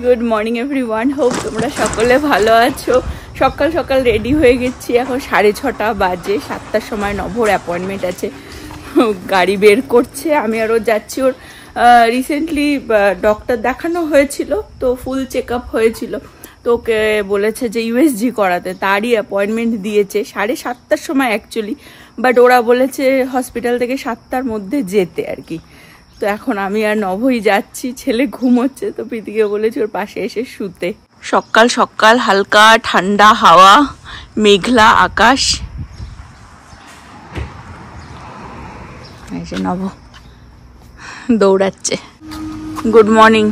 Good morning everyone, hope তোমরা সকলে ভালো আছো। সকাল সকাল রেডি হয়ে গেছি, এখন 6:30 বাজে। 7টার সময় নভোর অ্যাপয়েন্টমেন্ট আছে, গাড়ি বের করছে। আমি আরও যাচ্ছি। ওর রিসেন্টলি ডক্টর দেখানো হয়েছিল, তো ফুল চেক আপ হয়েছিল, তো ওকে বলেছে যে ইউএসজি করাতে, তারই অ্যাপয়েন্টমেন্ট দিয়েছে 7:30টার সময় অ্যাকচুয়ালি, বাট ওরা বলেছে হসপিটাল থেকে 7টার মধ্যে যেতে আর কি। তো এখন আমি আর নভই যাচ্ছি, ছেলে ঘুমোচ্ছে, তো প্রীতিকে বলেছি ওর পাশে এসে শুতে। সকাল সকাল হালকা ঠান্ডা হাওয়া, মেঘলা আকাশ। এই যে নভ দৌড়াচ্ছে। Good morning.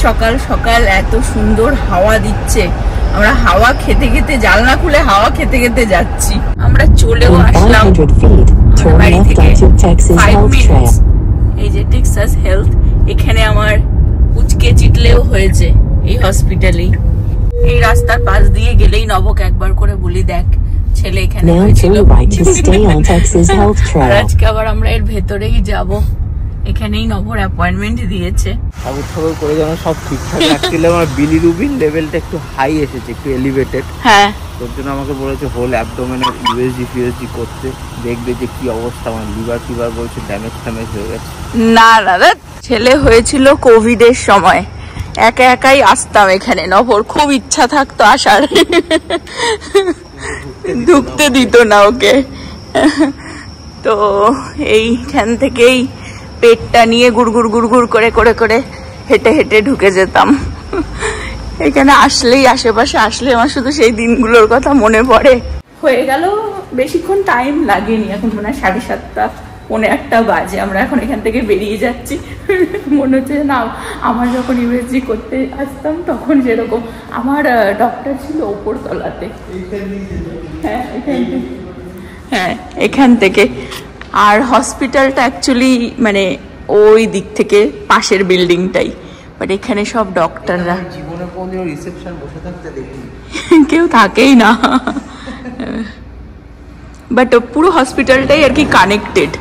সকাল সকাল এত সুন্দর হাওয়া দিচ্ছে, আমরা হাওয়া খেতে খেতে, জানলা খুলে হাওয়া খেতে খেতে যাচ্ছি। আমরা চলেও আসলাম বাড়ি থেকে 5 মিনিট। এই যে টেক্সাস হেলথ, এখানে আমার উচকে চিটলেও হয়েছে এই হসপিটালেই। এই রাস্তার পাশ দিয়ে গেলেই নবক একবার করে বলি, দেখ ছেলে এখানে হয়েছিল। আর আজকে আবার আমরা এর ভেতরেই যাব, এখানেই নভর অ্যাপয়েন্টমেন্ট দিয়েছে। ঠাকুর ঠাকুর করে যেন সব ঠিকঠাক। অ্যাকচুয়ালি আমার বিলিরুবিন লেভেলটা একটু হাই এসেছে, একটু এলিভেটেড। হ্যাঁ, তোর জন্য আমাকে বলেছে হোল অ্যাবডোমেনের ইউএসজি ফিউএসজি করতে, দেখবে যে কি অবস্থা। আমার লিভার ফিভার বলছে ড্যামেজ হয়ে গেছে। না দাদা, ছেলে হয়েছিল কোভিড এর সময়, একা একাই আসতাম এখানে। নভর খুব ইচ্ছা থাকতো আসার, ঢুকতে দিত না ওকে। তো এইখান থেকেই পেটটা নিয়ে গুড়গুড় গুড়গুড় করে করে করে হেঁটে হেঁটে ঢুকে যেতাম। এখানে আসলেই, আশেপাশে আসলে আমার শুধু সেই দিনগুলোর কথা মনে পড়ে। হয়ে গেল, বেশিক্ষণ টাইম লাগেনি, এখন মনে হয় 7:30 পৌনে 8টা বাজে। আমরা এখন এখান থেকে বেরিয়ে যাচ্ছি। মনে হচ্ছে না আমার যখন ইউএসজি করতে আসতাম তখন যেরকম। আমার ডক্টর ছিল ওপর তলাতে। হ্যাঁ, এখান থেকে। আর হসপিটালটা অ্যাকচুয়ালি মানে ওই দিক থেকে পাশের বিল্ডিংটাই, বাট এখানে সব ডক্টররা। জীবনে কোনদিন রিসেপশন বসে থাকতে দেখিনি, কেউ থাকেই না। বাট পুরো হসপিটালটাই আর কি কানেক্টেড।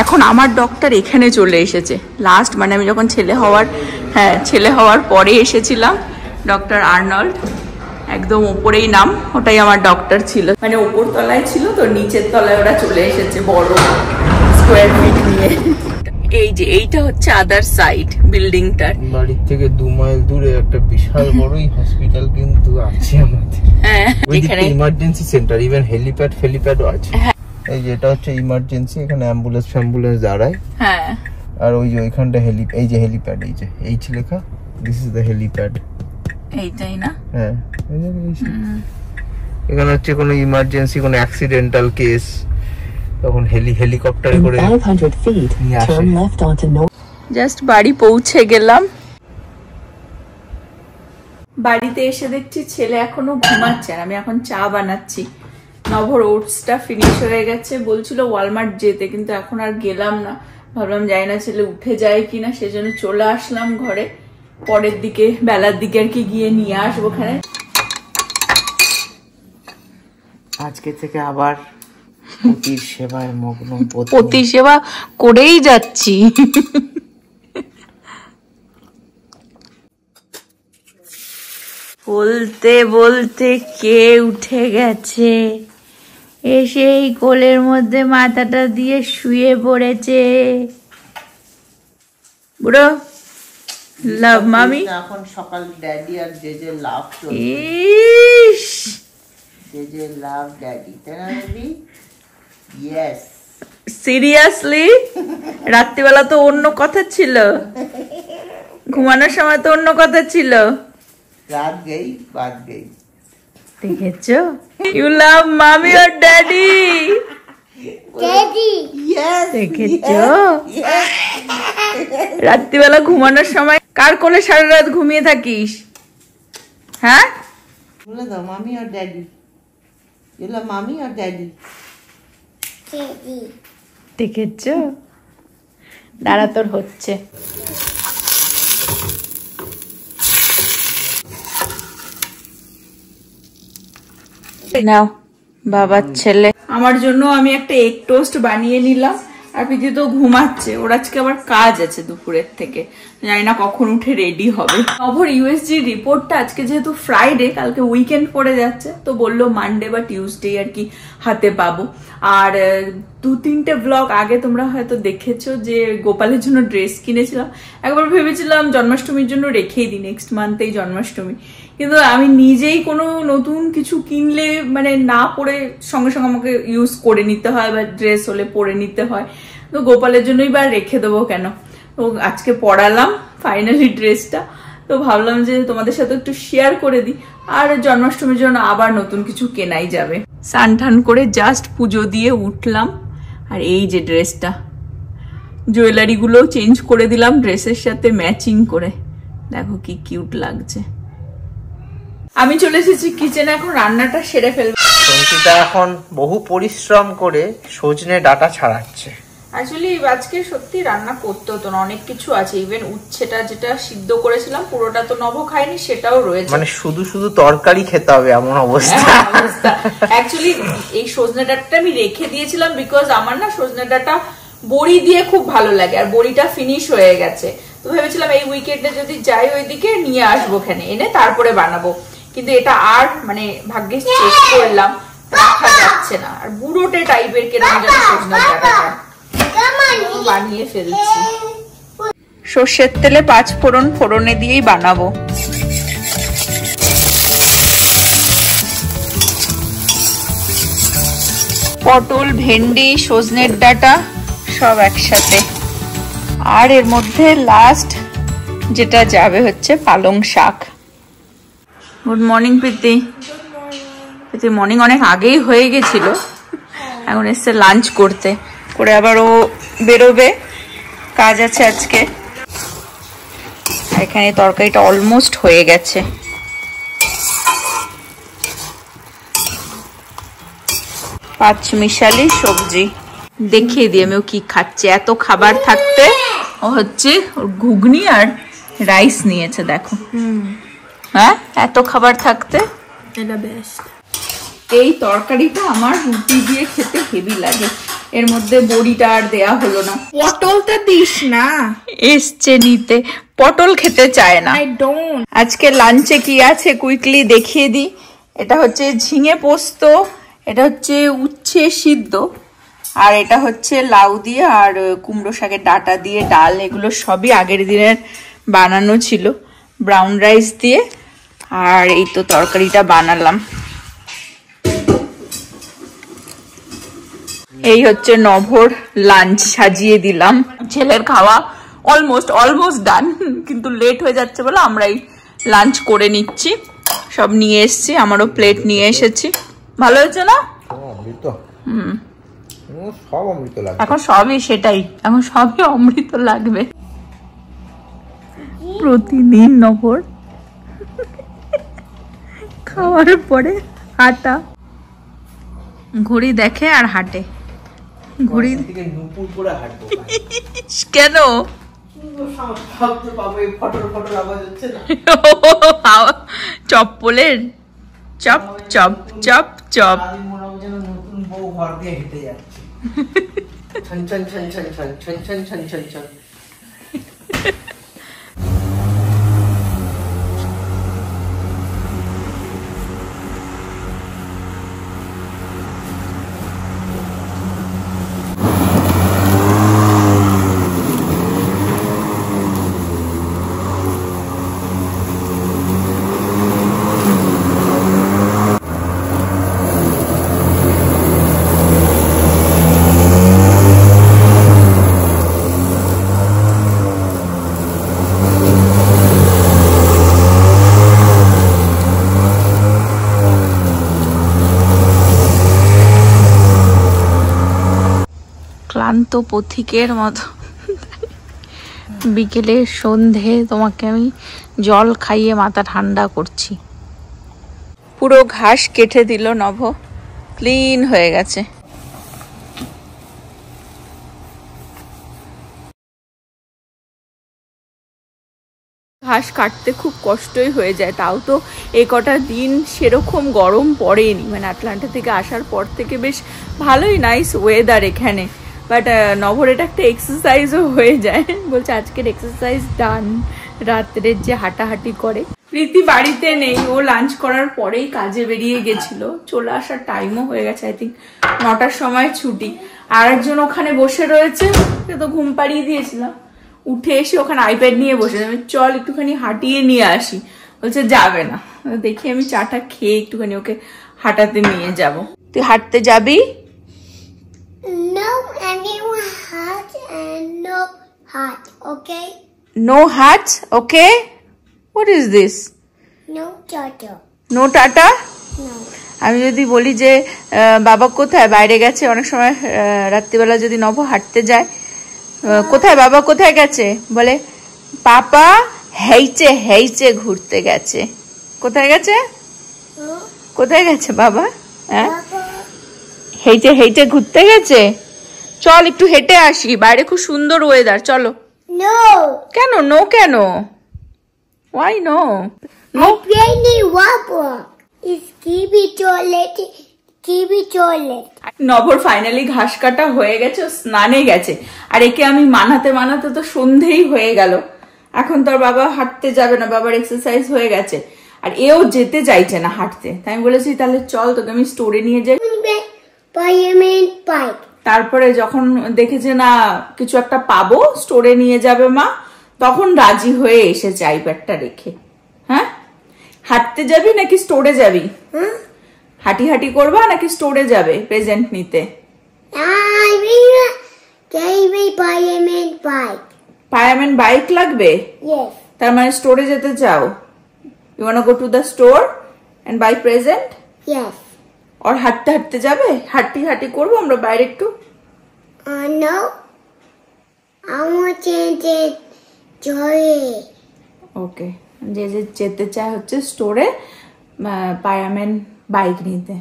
এখন আমার ডক্টর এখানে চলে এসেছে লাস্ট, মানে আমি যখন ছেলে হওয়ার পরে এসেছিলাম। ডক্টর আর্নল্ড, একদম ওপরেই নাম, ওটাই আমার ডক্টর ছিল। মানে ওপর তলায় ছিল, তো নিচের তলায় ওরা চলে এসেছে বড় স্কোয়ার ফিট নিয়ে। এই যে এইটা হচ্ছে আদার সাইড বিল্ডিংটার। বাড়ির থেকে 2 মাইল দূরে একটা বিশাল বড়ই হসপিটাল কিন্তু আছে আমাদের। হ্যাঁ, এখানে ইমার্জেন্সি সেন্টার, ইভেন হেলিপ্যাডও আছে। এই যে এটা হচ্ছে ইমার্জেন্সি, এখানে অ্যাম্বুলেন্স দাঁড়ায়। হ্যাঁ, আর ওই যে ওইখানটা এই যে হেলিপ্যাড, এই যে এইচ লেখা, দিস ইজ দ্য হেলিপ্যাড। এইটাই না? হ্যাঁ, এখানে হচ্ছে কোনো ইমার্জেন্সি, কোনো অ্যাক্সিডেন্টাল কেস, তখন হেলিকপ্টারে করে নিয়ে আসে। জাস্ট বাড়ি পৌঁছে গেলাম। বাড়িতে এসে দেখছি ছেলে এখনো ঘুমাচ্ছে, আর আমি এখন চা বানাচ্ছি। নভর ওটসটা ফিনিশ হয়ে গেছে, বলছিল ওয়ালমার্ট যেতে, কিন্তু এখন আর গেলাম না। ভাবলাম যাই না, ছেলে উঠে যায় কিনা, সেজন্য চলে আসলাম ঘরে। পরের দিকে, বেলার দিকে আর কি গিয়ে নিয়ে আসবো ওখানে। আজকে থেকে আবার পতির সেবায় মগ্ন, পতি সেবা করেই যাচ্ছি। বলতে বলতে কে উঠে গেছে, এসে এই কোলের মধ্যে মাথাটা দিয়ে শুয়ে পড়েছে। বুড়ো লাভ মামি। এখন সকাল ড্যাডি আর জেজে লাভ, ইস জেজে লাভ ড্যাডি, তাই না বেবি? ইয়েস। সিরিয়াসলি? রাত্রিবেলা তো অন্য কথা ছিল, ঘুমানোর সময় তো অন্য কথা ছিল। রাত গই বাদ গই, দেখেছো? ইউ লাভ মামি আর ড্যাডি। দেখেছো? রাত্রিবেলা ঘুমানোর সময় কার কোলে সারা রাত ঘুমিয়ে থাকিস? হ্যাঁ, বলে দাও মামি আর ড্যাডি। ইউ লাভ মামি আর ড্যাডি। দেখেছো? দাঁড়া, তোর হচ্ছে। নাও বাবার ছেলে। আমার জন্য আমি একটা এগ টোস্ট বানিয়ে নিলাম, আর প্রীতি তো ঘুমাচ্ছে, ওর আজকে আবার কাজ আছে দুপুরের থেকে, জানি না কখন উঠে রেডি হবে। নভর ইউএসজি রিপোর্টটা আজকে যেহেতু ফ্রাইডে, কালকে উইকেন্ড পড়ে যাচ্ছে, তো বললো মানডে বা টিউসডে আর কি হাতে পাবো। আর 2-3টে ব্লগ আগে তোমরা হয়তো দেখেছো যে গোপালের জন্য ড্রেস কিনেছিলাম, একবার ভেবেছিলাম জন্মাষ্টমীর জন্য রেখেই দিই, নেক্সট মান্থেই জন্মাষ্টমী, কিন্তু আমি নিজেই কোনো নতুন কিছু কিনলে মানে না পরে সঙ্গে সঙ্গে আমাকে ইউজ করে নিতে হয়, বা ড্রেস হলে পরে নিতে হয়, তো গোপালের জন্যই বা রেখে দেবো কেন। তো আজকে পরালাম ফাইনালি ড্রেসটা, তো ভাবলাম যে তোমাদের সাথে একটু শেয়ার করে দিই, আর জন্মাষ্টমীর জন্য আবার নতুন কিছু কেনাই যাবে। স্নান টান করে জাস্ট পুজো দিয়ে উঠলাম, আর এই যে ড্রেসটা, জুয়েলারি গুলো চেঞ্জ করে দিলাম ড্রেসের সাথে ম্যাচিং করে, দেখো কি কিউট লাগছে। আমি চলে এসেছি কিচেনে, এখন রান্নাটা সেরে ফেলবো। সঞ্চিতা এখন বহু পরিশ্রম করে সজনে ডাটা ছাড়াচ্ছে। অ্যাকচুয়ালি আজকে সত্যি রান্না করতে হতো না, অনেক কিছু আছে, ইভেন উচ্ছেটা যেটা সিদ্ধ করেছিলাম পুরোটা তো নব খাইনি, সেটাও রয়েছে, মানে শুধু শুধু তরকারি খেতে হবে এমন অবস্থা। অ্যাকচুয়ালি এই সজনে ডাঁটাটা আমি রেখে দিয়েছিলাম, বিকজ আমার না সজনে ডাঁটা বড়ি দিয়ে খুব ভালো লাগে, আর বড়িটা ফিনিশ হয়ে গেছে, তো ভেবেছিলাম এই উইকেন্ডে যদি যাই ওইদিকে নিয়ে আসবো, এখানে এনে তারপরে বানাবো, কিন্তু এটা আর মানে ভাগ্যিস চেক করলাম রাখা যাচ্ছে না, আর বুড়োটে টাইপের কেরকম যেন সজনে ডাঁটাটা, বানিয়ে ফেলছি। সর্ষের তেলে 5 ফোড়ন ফোড়নে দিয়েই বানাবো। পটল, ভেন্ডি, সজনের ডাঁটা সব একসাথে, আর এর মধ্যে লাস্ট যেটা যাবে হচ্ছে পালং শাক। গুড মর্নিং প্রীতি। প্রীতি মর্নিং অনেক আগেই হয়ে গেছিল, এখন এসছে লাঞ্চ করতে, করে আবার ও বেরোবে, কাজ আছে আজকে। এখানে তরকারিটা অলমোস্ট হয়ে গেছে। পাঁচমিশালি সবজি দেখিয়ে দিই আমি ও কি খাচ্ছে। এত খাবার থাকতে ও হচ্ছে ওর ঘুগনি আর রাইস নিয়েছে, দেখো। হ্যাঁ, এত খাবার থাকতে এটা বেস্ট। এই তরকারিটা আমার রুটি দিয়ে খেতে হেভি লাগে, এর মধ্যে বড়িটা আর দেয়া হলো না। পটলটা দিস না, এসছে নিতে, পটল খেতে চায় না। I don't. আজকে লাঞ্চে কি আছে কুইকলি দেখিয়ে দিই। এটা হচ্ছে ঝিঙে পোস্ত, এটা হচ্ছে উচ্ছে সিদ্ধ, আর এটা হচ্ছে লাউ দিয়ে আর কুমড়ো শাকের ডাঁটা দিয়ে ডাল, এগুলো সবই আগের দিনের বানানো ছিল, ব্রাউন রাইস দিয়ে। আর এই তো তরকারিটা বানালাম। এই হচ্ছে নভর লাঞ্চ, সাজিয়ে দিলাম। ছেলের খাওয়া অলমোস্ট ডান, কিন্তু লেট হয়ে যাচ্ছে বলে আমরাই লাঞ্চ করে নিচ্ছি। সব নিয়ে এসেছি, আমারও প্লেট নিয়ে এসেছি। ভালো হয়েছে না? অমৃত। সব অমৃত লাগবে এখন, সবই সেটাই, এখন সবই অমৃত লাগবে। প্রতিদিন নভর খাওয়ার পরে হাঁটা, ঘড়ি দেখে আর হাঁটে। ঘড়ি থেকে নুপুর করে হাঁটবো কেন? চপ্পলের চপ চপ চপ চপ। নতুন বউ ঘর দিয়ে হেঁটে যাচ্ছে, ছন ছন ছন ছন ছন ছন ছন ছন ছন ছন। ক্লান্ত পথিকের মতো বিকেলে সন্ধে তোমাকে আমি জল খাইয়ে মাথা ঠান্ডা করছি। পুরো ঘাস কেটে দিল নভ, ক্লিন হয়ে গেছে। ঘাস কাটতে খুব কষ্টই হয়ে যায়, তাও তো এই কটা দিন সেরকম গরম পড়েনি, মানে আটলান্টা থেকে আসার পর থেকে বেশ ভালোই নাইস ওয়েদার এখানে। বাট নভর এটা একটা এক্সারসাইজও হয়ে যায়, বলছে আজকের এক্সারসাইজ ডান। রাত্রের যে হাঁটাহাঁটি করে। প্রীতি বাড়িতে নেই, ও লাঞ্চ করার পরেই কাজে বেরিয়ে গেছিল, চলে আসার টাইমও হয়ে গেছে, আই থিঙ্ক 9টার সময় ছুটি। আর একজন ওখানে বসে রয়েছে, তো ঘুম পাড়িয়ে দিয়েছিলাম, উঠে এসে ওখানে আইপ্যাড নিয়ে বসে, আমি চল একটুখানি হাঁটিয়ে নিয়ে আসি, বলছে যাবে না। দেখি আমি চাটা খেয়ে একটুখানি ওকে হাঁটাতে নিয়ে যাব। তুই হাঁটতে যাবি? No anyone hat and no hat, okay? No hat, okay? What is this? No tata. No tata? No. আমি যদি বলি যে বাবা কোথায়, বাইরে গেছে, অনেক সময় রাত্রিবেলা যদি নভ হাঁটতে যায়, কোথায় বাবা কোথায় গেছে, বলে পাপা হেইচে হেইচে ঘুরতে গেছে। কোথায় গেছে? কোথায় গেছে বাবা? হ্যাঁ, হেইটে হেইটে ঘুরতে গেছে। চল একটু হেঁটে আসি, বাইরে খুব সুন্দর ওয়েদার, চলো। No. কেন নো? কেন? Why no? No. I really wobble. It's Kiwi toilet. Kiwi toilet. নভর ফাইনালি ঘাস কাটা হয়ে গেছে, ও স্নানে গেছে। আর একে আমি মানাতে মানাতে তো সন্ধেই হয়ে গেল। এখন তোর বাবা হাঁটতে যাবে না, বাবার এক্সারসাইজ হয়ে গেছে, আর এও যেতে চাইছে না হাঁটতে। তাই আমি বলেছি তাহলে চল তোকে আমি স্টোরে নিয়ে যাই। তারপরে যখন দেখেছে না কিছু একটা পাবো, স্টোরে নিয়ে যাবে মা, তখন রাজি হয়ে এসেছে আইপ্যাডটা রেখে। হ্যাঁ, হাঁটতে যাবি নাকি স্টোরে যাবি? হাঁটি হাঁটি করবা নাকি স্টোরে যাবে প্রেজেন্ট নিতে? পায়ামেন বাইক লাগবে? তার মানে স্টোরে যেতে চাও? You want go to the store and buy present? আর হাঁটতে হাঁটতে যাবে? হাঁটি হাঁটি করবো আমরা বাইরে একটু? No. I want to ওকে, যে যে যেতে চায় হচ্ছে স্টোরে পায়ামেন বাইক নিতে।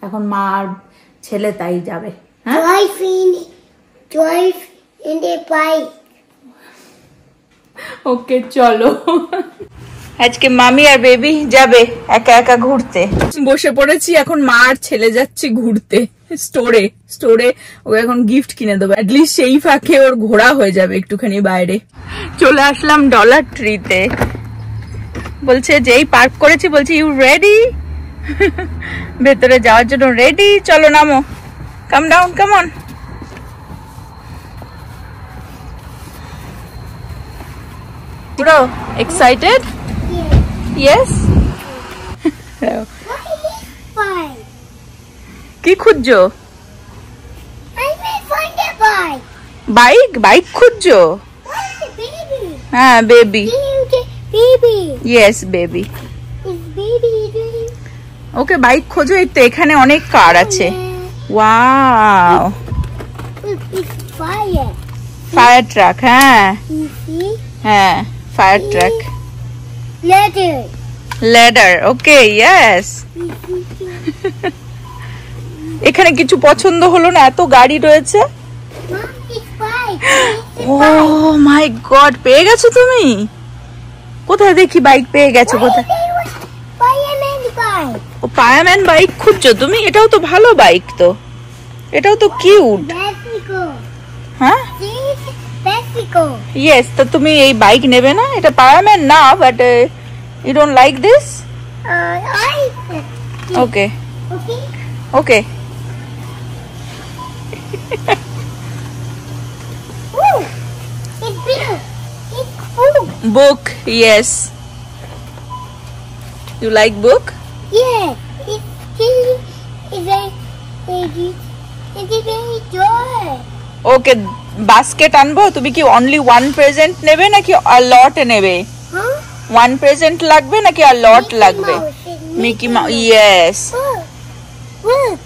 এখন মা আর ছেলে তাই যাবে। drive in the bike. ওকে চলো, আজকে মামি আর বেবি যাবে একা একা ঘুরতে। বসে পড়েছি, এখন মা আর ছেলে যাচ্ছে ঘুরতে স্টোরে। স্টোরে ও এখন গিফট কিনে দেবো, অ্যাটলিস্ট সেই ফাঁকে ওর ঘোরা হয়ে যাবে একটুখানি বাইরে। চলে আসলাম ডলার ট্রিতে, বলছে যেই পার্ক করেছি, বলছি ইউ রেডি? ভেতরে যাওয়ার জন্য রেডি, চলো নামো, কাম ডাউন, কাম অন। পুরো এক্সাইটেড? ইয়েস। কি খুঁজছো? বাইক? বাইক খুঁজছো? হ্যাঁ বেবি। Yes baby. ওকে বাইক খোঁজো, এই তো এখানে অনেক কার আছে। Wow, fire truck. হ্যাঁ হ্যাঁ, fire truck. Ladder, okay yes. এখানে কিছু পছন্দ হলো না, এত গাড়ি রয়েছে। ও মাই গড, পেয়ে গেছো তুমি? কোথায় দেখি বাইক পেয়ে গেছো, কোথায়? ও পায়াম্যান বাইক খুঁজছো তুমি? এটাও তো ভালো বাইক, তো এটাও তো কিউট। হ্যাঁ ইয়েস, তো তুমি এই বাইক নেবে না? এটা পায়াম্যান না, but you don't like this? Okay okay. Book, yes. You like book? Yeah, it's very good. Okay, basket আনবো? তুমি কি only one present নেবে নাকি a lot নেবে? One present লাগবে নাকি a lot লাগবে? Mickey Mouse, yes. Look.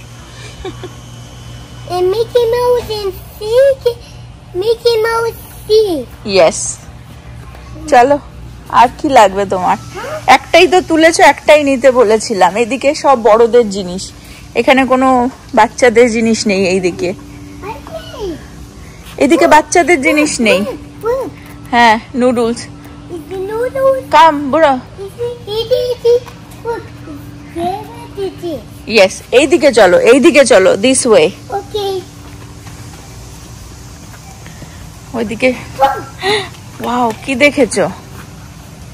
And Mickey Mouse and Mickey Mouse see. Yes. চলো, আর কি লাগবে তোমার? একটাই তো তুলেছো, একটাই নিতে বলেছিলাম। এদিকে সব বড়দের জিনিস, এখানে কোনো বাচ্চাদের জিনিস নেই। এইদিকে, এদিকে বাচ্চাদের জিনিস নেই। হ্যাঁ নুডলস। কাম বুড়ো। ইয়েস, এইদিকে চলো, এইদিকে চলো, দিস ওয়ে। Okay. ওইদিকে। ওয়াও, কি দেখেছো?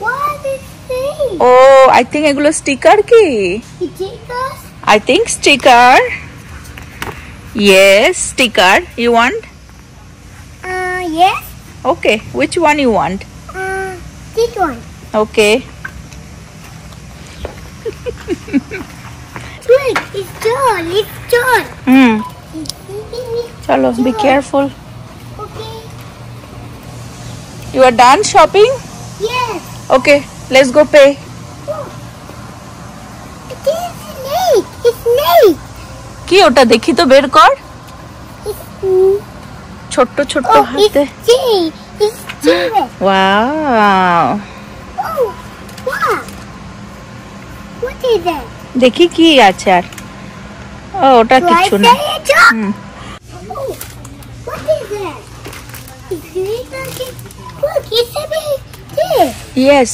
What is this? ও, আই থিঙ্ক এগুলো স্টিকার কি? Stickers? I think sticker. Yes, sticker. You want? Yes. Okay. Which one you want? This one. Okay. Wait, it's John. It's John. Chalo, be careful. Okay. You are done shopping? Yes. Okay, let's go pay. It is snake. It's snake. কি ওটা দেখি তো বের কর। It's ছোট্ট ছোট্ট oh, হাতে। it's J. It's J. Wow. Oh, wow. What is that? দেখি কি আছে আর। ও, ওটা কিছু না। Oh, what is that? It's green something. Look, it's a big thing. Yes.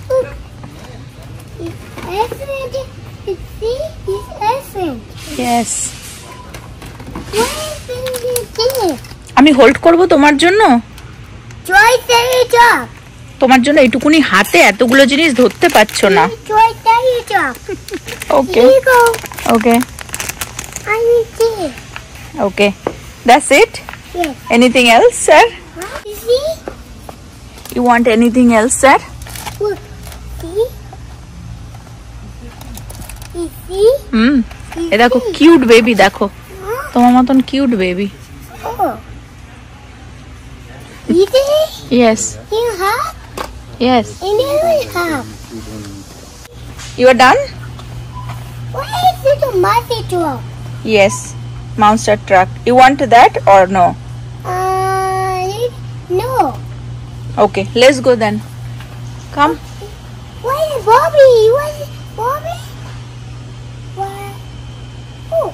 Look. It's essence. It's see? It's essence. Yes. What is this? আমি hold করব তোমার জন্য। Try it up. তোমার জন্য এইটুকুনি হাতে এতগুলো জিনিস ধরতে পারছো না। Try it up. Okay Here you go. Okay I need this. Okay, that's it. Yes. Anything else sir? You see? You want anything else sir? Look. See? You see? এ দেখো কিউট বেবি, দেখো তোমার মতন cute baby. Oh. You see? Yes You have? Yes. And then we have. You are done? What is it a monster truck? ইয়েস, monster truck. You want that or no? No. Okay, let's go then. Come. Where is Bobby? Where is Bobby? What? Oh.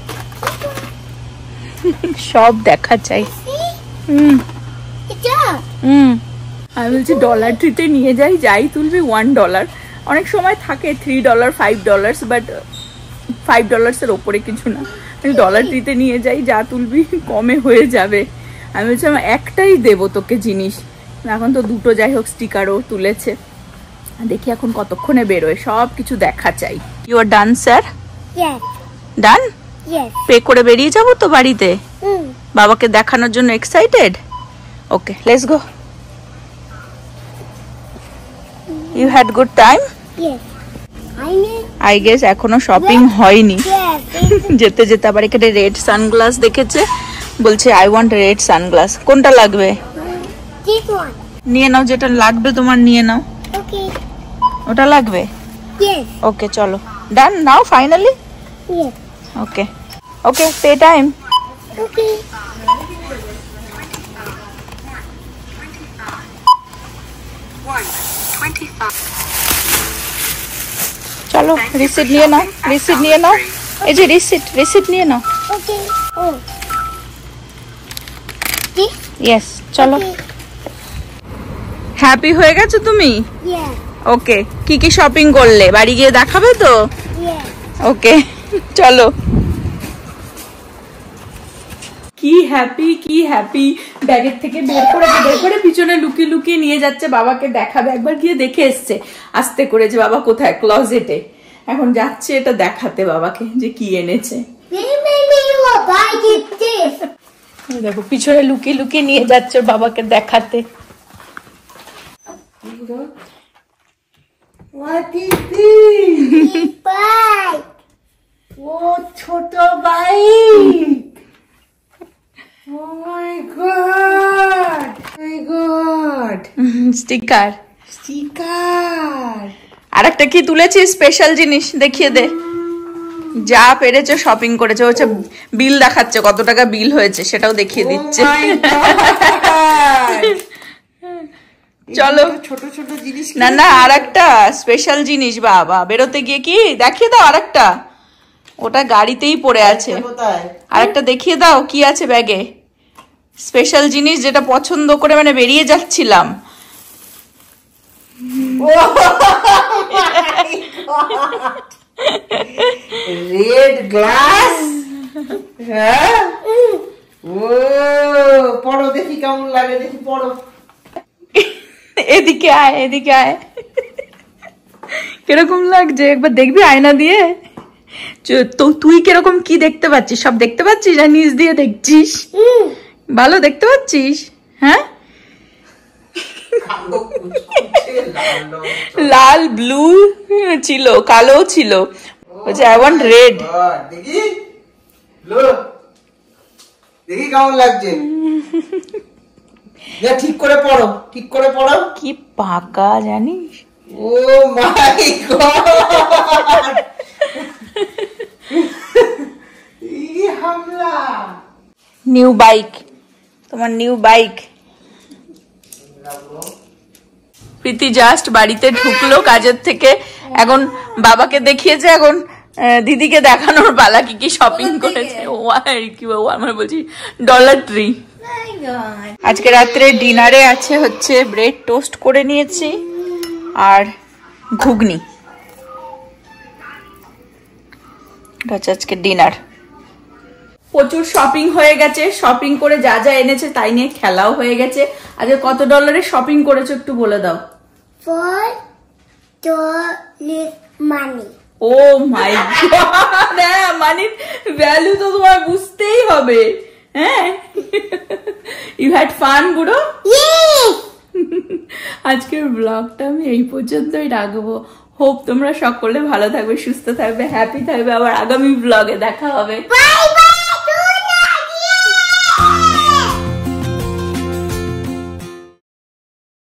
সব দেখা চাই। See? It's up. আমি বলছি dollar ট্রিতে নিয়ে যাই, যাই তুলবি $1। অনেক সময় থাকে $3, $5, বাট $5 ওপরে কিছু না। ডলার ট্রিতে নিয়ে যাই, যা তুলবি কমে হয়ে যাবে। আমি বলছি আমার একটাই দেবো তোকে জিনিস, এখন তো দুটো যাই হোক স্টিকারও তুলেছে, দেখি এখন কতক্ষণে বেরোয়, সব কিছু দেখা চাই। You are done sir? Yes. Done? Yes. Pay করে বেরিয়ে যাবো তো বাড়িতে, বাবাকে দেখানোর জন্য excited. Okay, let's go. You had good time? Yes. I guess এখনো শপিং হয়নি। Yes. যেতে যেতে আবার এখানে রেড সানগ্লাস দেখেছে, বলছে আই ওয়ান্ট রেড সানগ্লাস। কোনটা লাগবে? This one. নিয়ে নাও, যেটা লাগবে তোমার নিয়ে নাও। Okay. ওটা লাগবে? Yes. ওকে চলো, ডান নাও ফাইনালি। Yes. ওকে ওকে, পে টাইম। Okay. চলো রিসিট নিয়ে নাও, রিসিট নিয়ে নাও, এই যে রিসিট নিয়ে নাও। Okay. Oh. This? ইয়েস, চলো। Okay. হ্যাপি হয়ে গেছো তুমি? Yes. ওকে, কি কি শপিং করলে বাড়ি গিয়ে দেখাবে তো? Yes. ওকে চলো। কি হ্যাপি, কি হ্যাপি। ব্যাগের থেকে বের করে পিছনে লুকিয়ে লুকিয়ে নিয়ে যাচ্ছে, বাবাকে দেখাবে। একবার গিয়ে দেখে এসছে আস্তে করে যে বাবা কোথায়, ক্লোজেটে। এখন যাচ্ছে এটা দেখাতে বাবাকে যে কি এনেছে। দেখো পিছনে লুকিয়ে লুকিয়ে নিয়ে যাচ্ছে ওর বাবাকে দেখাতে। What is this? Bye. Oh, choto bike. Oh my god. My god. Sticker. Sticker. আর একটা কি তুলেছি স্পেশাল জিনিস, দেখিয়ে দে। যা পেরেছে শপিং করেছে, হচ্ছে বিল দেখাচ্ছে কত টাকা বিল হয়েছে, সেটাও দেখিয়ে দিচ্ছে। চলো ছোট ছোট জিনিস। না না, আর একটা স্পেশাল জিনিস বাবা বেরোতে গিয়ে কি দেখিয়ে দাও। আর একটা ওটা গাড়িতেই পড়ে আছে, আর একটা দেখিয়ে দাও কি আছে ব্যাগে। স্পেশাল জিনিস যেটা পছন্দ করে মানে বেরিয়ে যাচ্ছিলাম, রেড গ্লাস। হ্যাঁ, ও পড়ো দেখি কেমন লাগে, দেখি পড়ো। এদিকে আয়, এদিকে আয়। কিরকম লাগছে একবার দেখবি আয়না দিয়ে? তো তুই কিরকম কি দেখতে পাচ্ছিস? সব দেখতে পাচ্ছিস আর নিচ দিয়ে দেখছিস? ভালো দেখতে পাচ্ছিস? হ্যাঁ, লাল ব্লু ছিল, কালো ছিল। বলছে আই ওয়ান্ট রেড। দেখি দেখি কেমন লাগছে। ঠিক করে পড়ো, ঠিক করে পড়ো। কি পাকা জানিস? ও মাই গড, এই হামলা। নিউ বাইক, তোমার নিউ বাইক। প্রীতি জাস্ট বাড়িতে ঢুকলো কাজের থেকে, এখন বাবাকে দেখিয়েছে, এখন দিদিকে দেখানোর পালা কি কি শপিং করেছে। ও কি আমার বলছি ডলার ট্রি। আজকে রাত্রে ডিনারে আছে হচ্ছে ব্রেড টোস্ট করে নিয়েছি আর ঘুগনি। আজকে ডিনার। প্রচুর শপিং হয়ে গেছে, শপিং করে যা যা এনেছে তাই নিয়ে খেলাও হয়ে গেছে। আজকে কত ডলারের শপিং করেছো একটু বলে দাও। $4 money. ও মাই গড, মানির ভ্যালু তো তোমার বুঝতেই হবে। হ্যাঁ, ইউ হ্যাড ফান বুড়ো। আজকের ব্লগটা আমি এই পর্যন্তই রাখবো। হোপ তোমরা সকলে ভালো থাকবে, সুস্থ থাকবে, হ্যাপি থাকবে। আবার আগামী ব্লগে দেখা হবে। Bye bye.